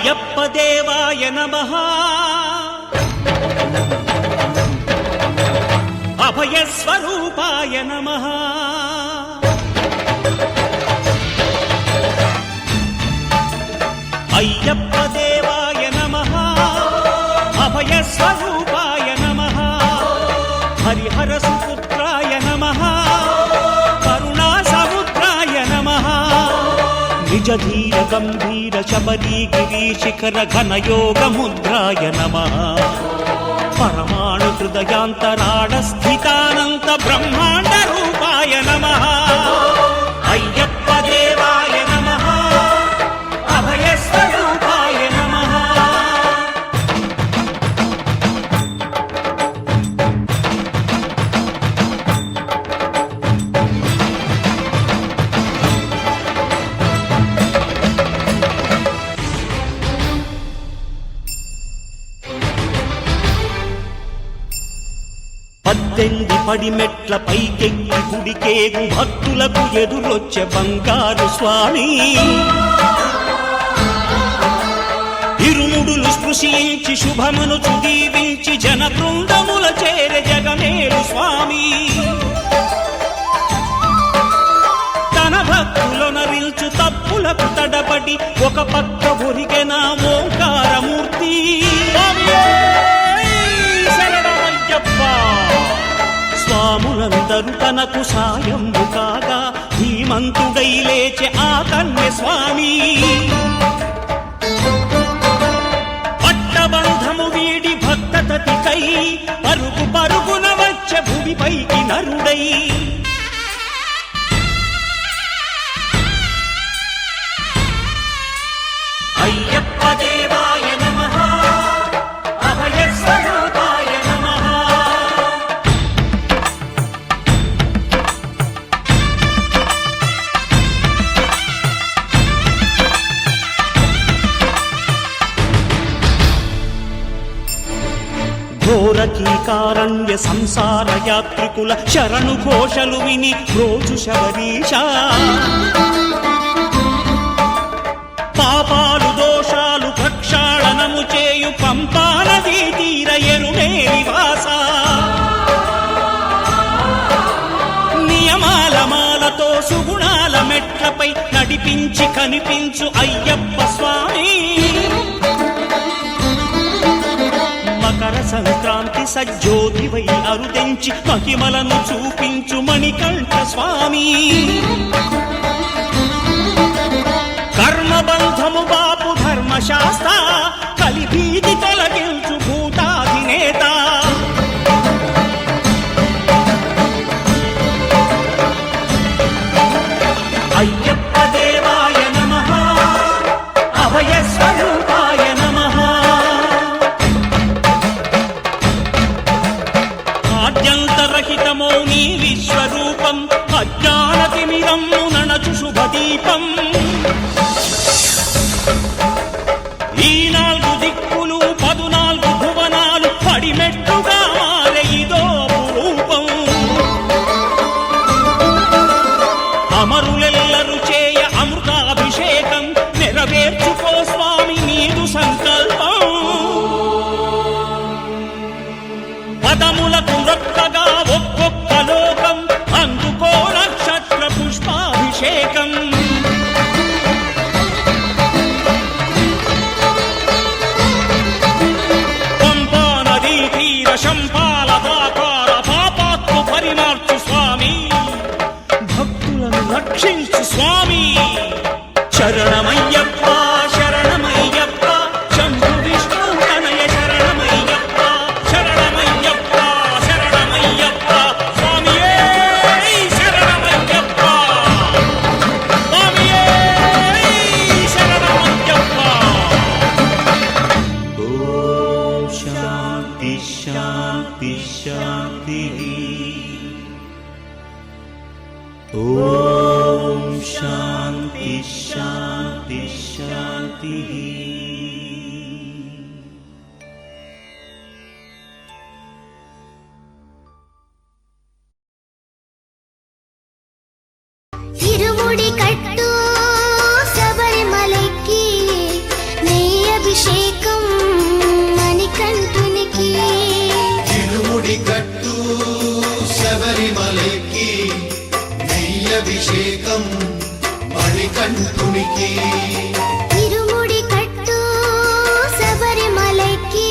అయ్యప్ప దేవాయ నమః అభయ స్వరూపాయ నమః అయ్యప్ప దేవాయ నమః అభయ స్వరూపాయ నమః హరిహర సుపుత్రాయ నమః కరుణా సముద్రాయ నమః నిజ ధీర గంభీర శబరీ గిరి శిఖర ఘన యోగ ముద్రాయ నమః పరమాణు హృదయాంతరాళ స్థితానంత బ్రహ్మాండ రూపాయ నమః అయ్యప్ప దేవాయ నమః అభయ స్వరూపాయ నమః పద్దెంది పడిమెట్ల పైకెక్కి గుడికేగు భక్తులకు ఎదురొచ్చే బంగారు స్వామి ఇరుముడులు స్పృశించి శుభమును దీవించి జన బృందముల చేరే జగమేలు స్వామి తన భక్తులొనరిల్చు తప్పులకు తడబడి ఒక పక్క ఒరిగెన ఓంకారమూర్తి స్వాములందరూ తనకు సాయంబు కాగా ధీమంతుడై లేచే ఆ కన్య స్వామి పట్టబంధము వీడి భక్తతతికై పరుగు పరుగున వచ్చే భూమిపైకి నరుడై అయ్యప్ప దేవాయ నమః అభయ స్వరూపాయ నమః ఘోరకీకారణ్య సంసార యాత్రికుల శరణు ఘోషలు విని రోజు శబరీష పాపాలు దోషాలు ప్రక్షాళనము చేయు పంపా నదీ తీర ఎరుమే నివాస నియమాల మాలతో సుగుణాల మెట్లపై నడిపించి కనిపించు అయ్యప్ప స్వామి మకర సంక్రాంతి సజ్జోతివై అరుదెంచి మహిమలను చూపించు మణికంఠ స్వామి కర్మబంధము బాపు ధర్మశాస్త్ర కలిభీతి తొలగించు భూతాధినేత అయ్యప్ప దేవాయ నమః అభయ స్వరూపాయ నమః ఆద్యంతరహితమో నీ విశ్వరూపం అజ్ఞానతిమిరము నణచు శుభదీపం ఈ 4 దిక్కులు 14 భువనాలు పడిమెట్టుగా మారే ఇదో రూపం అమరులెల్లరు చేయ అమృతాభిషేకం నెరవేర్చుకో స్వామి నీదు సంకల్పం పదములకు రొక్కగా ఒక్కొక్క లోకం అందుకో నక్షత్ర పుష్పాభిషేకం పంపా నదీ తీర శంపాల దాకార పాపాత్ము పరిమార్చు స్వామి భక్తులను రక్షించు స్వామి శరణమయ్యప్ప శరణమయ్యప్ప శంభు విష్ణు తనయ శరణమయ్యప్ప శరణమయ్యప్ప శరణమయ్యప్ప స్వామియే శరణమయ్యప్ప స్వామియే శరణమయ్యప్ప ఓం శాంతి శాంతి శాంతి ఓం శాంతి శాంతి శాంతి ఇరుముడి కట్టు శబరిమలకి నెయ్య నెయ్యభిషేకం మణికంఠునికి తిరుముడి కట్టు శబరిమలకి నెయ్యభిషేకం మణికంఠునికి తిరుముడి కట్టు శబరిమలకి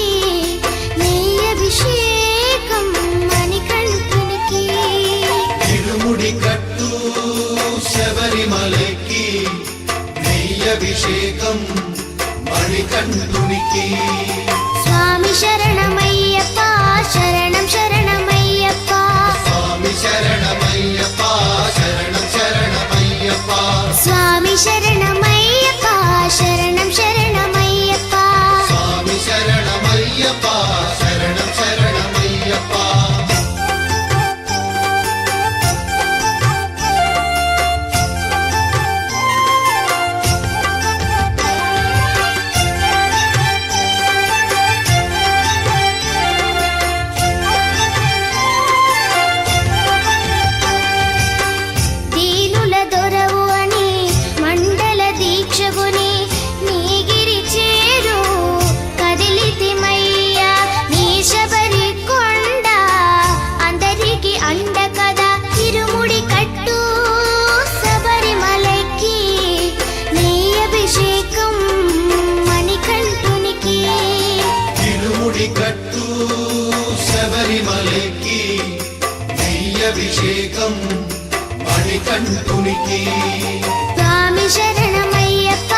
నెయ్యభిషేకం మణికంఠునికి తిరుముడి కట్టు శబరిమలకి నెయ్యభిషేకం మణికంఠునికి స్వామి శరణమయ్యప్ప శరణం శరణమయ్యప్ప స్వామి శరణమయ్యప్ప శరణం శరణమయ్యప్ప స్వామి శరణమయ్యప్ప శరణం శరణమయ్యప్ప స్వామి శరణమయ్యప్ప శరణం శరణమయ్యప్ప దీనుల దొరవు అని మండల దీక్షగుని నీగిరి చేరు కదిలితిమయ్యా నీ శబరి కొండ అందరికి అండ కదా తిరుముడి కట్టు శబరిమలకి నెయ్యభిషేకం మణికంఠునికి తిరుముడి కట్టు శబరిమలకి నెయ్యభిషేకం మణికంఠునికి స్వామి శరణమయ్యప్ప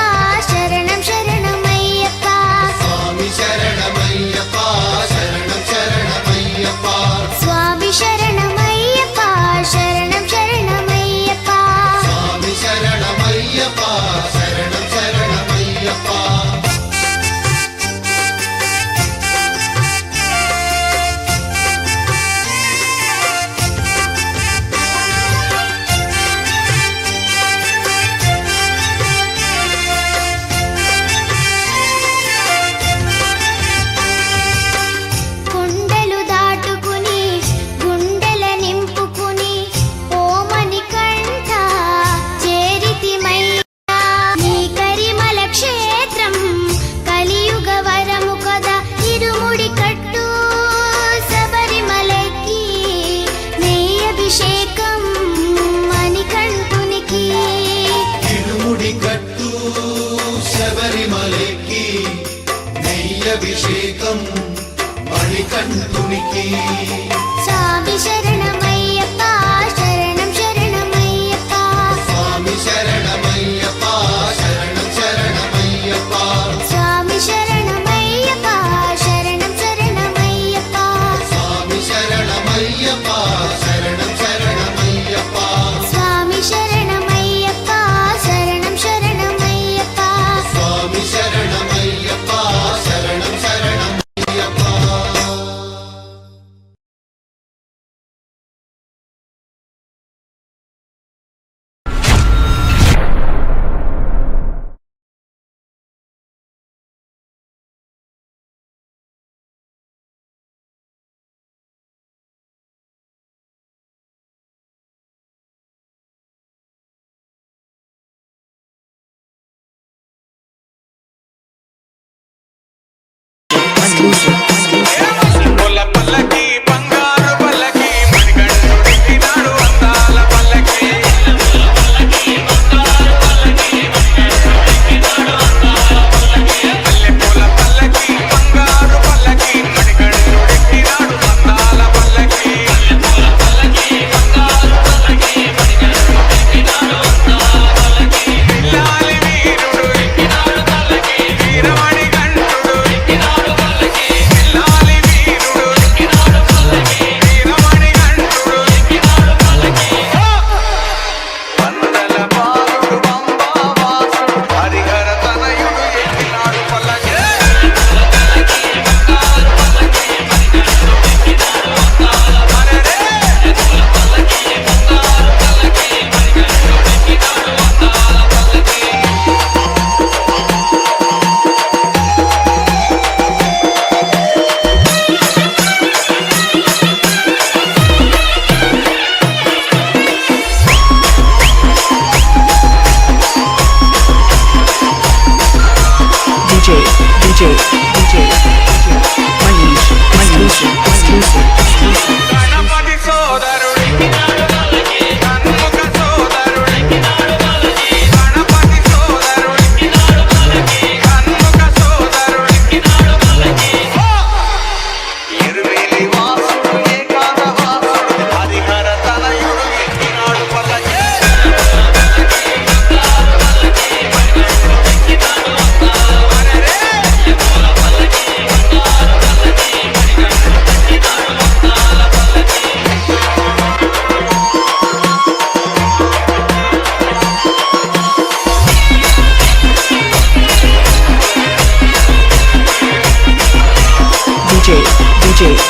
శరణం శరణమయ్యప్ప స్వామి శరణమయ్యప్ప శరణం శరణమయ్యప్ప స్వామి శరణమయ్యప్ప శరణం శరణమయ్యప్ప స్వామి శరణమయ్యప్ప శరణం శరణమయ్యప్ప కొండలు దాటుకుని గుండెల నింపుకుని ఓమని కంఠ చేరితిమయ్యా నీ కరిమల క్షేత్రం కలియుగ వరము కదా తిరుముడి కట్టు శబరిమలకి నెయ్యభిషేకం మణికంఠునికి తిరుముడి కట్టు శబరిమలకి నెయ్యభిషేకం మణికంఠునికి స్వామి శరణమయ్యప్ప శరణం శరణమయ్యప్ప స్వామి శరణమయ్యప్ప శరణం శరణమయ్యప్ప స్వామి శరణమయ్యప్ప శరణం శరణమయ్యప్ప స్వామి శరణమయ్యప్ప శరణం శరణమయ్యప్ప స్వామి శరణమయ్యప్ప శరణం శరణమయ్యప్ప స్వామి శరణమయ్యప్ప శరణం శరణమయ్యప్ప పొల్ల పల్లకి బంగారు పల్లకి మణికంఠుడికి నాడు అందాల పల్లకి పల్లె పొల్ల పల్లకి బంగారు పల్లకి మణికంఠుడికి నాడు అందాల పల్లకి పిల్లాలి వీరుడు వీరమణి కంఠుడు Manish, exclusive. గణపతి సోదరుడికి షణ్ముఖ సోదరుడికి గణపతి సోదరుడికి షణ్ముఖ సోదరుడికి ఎరువేలి వాసుడు ఏకాంత వాసుడు హరిహర తనయుడు ఎక్కినాడు పల్లకి DJ